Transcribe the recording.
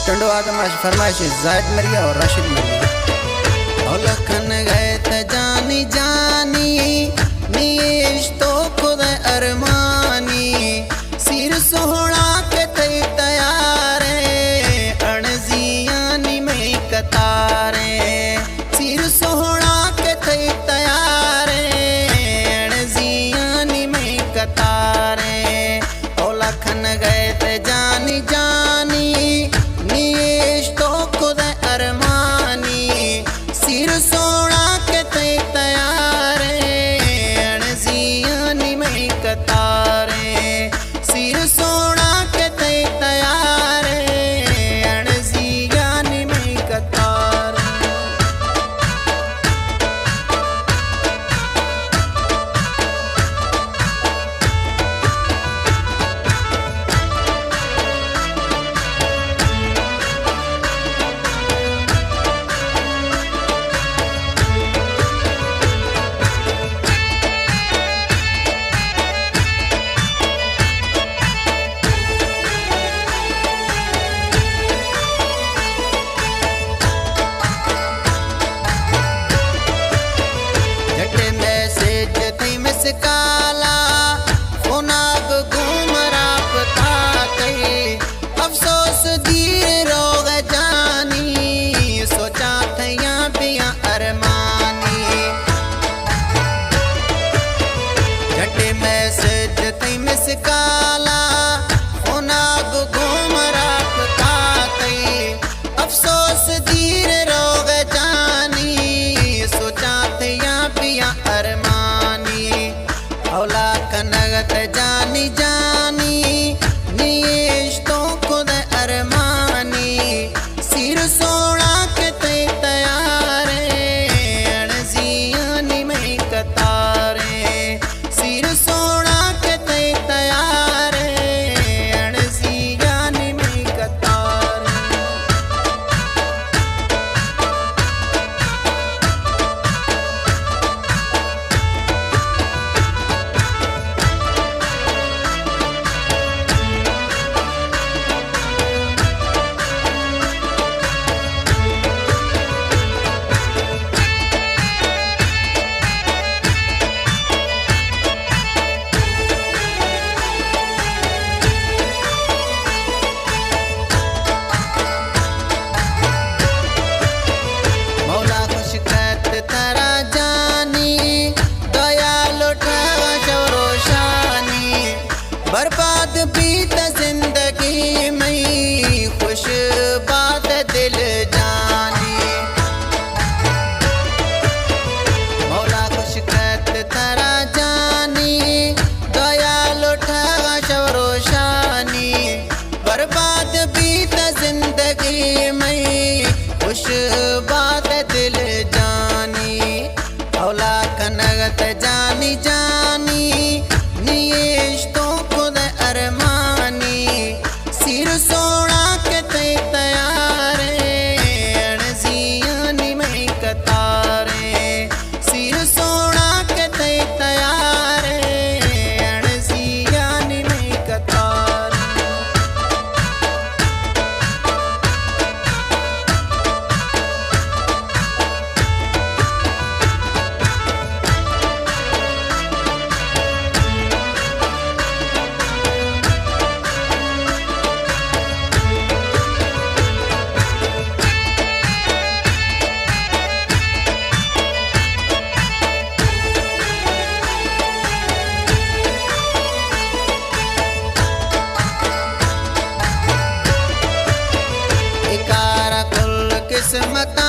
टंडो आदम फरमाइश जायद मरिया और राशिद मरिया। और लखन गए त जानी जानी नीश तो खुद अरमानी सिर सोहना के थई तैयारे अणजियानी में कतारे सिर सोहना के थई तैयारे अणजियानी में कतारे। और लखन गए त जानी जानी नीश तो खुद अरमानी सिर सोना के थई तैयारे अणजियानी में कतारे सिर सोना के थई तैयारे अणजियानी में कतारे। काला फोनाग घूमरा पता कई अफसोस दीर रोग जानी सोचा थैया पिया अरमानी झटे मैसेज तई मिस काला फोनाग घूमरा पता कई अफसोस दीर रोग जानी सोचा थैया पिया अरमानी। औला कनगत जानी जानी नीश तो खुद अरमानी सिर सोना के थई तैयारे अणजियानी में कतारे सिर सोना के थई तैयारे अणजियानी में कतारे। बर्बाद बीत जिंदगी में खुश बात दिल जानी मौला खुश करत तरा जानी दयाल उठा शवरोशानी बर्बाद बीत जिंदगी में खुश बात दिल जानी। औला कनगत जानी जानी नीश तो खुद अरमानी सिर सोना के थई तैयारे अणजियानी में कतारे सिर सोना के थई तैयारे अणजियानी में कतारे। किस्मत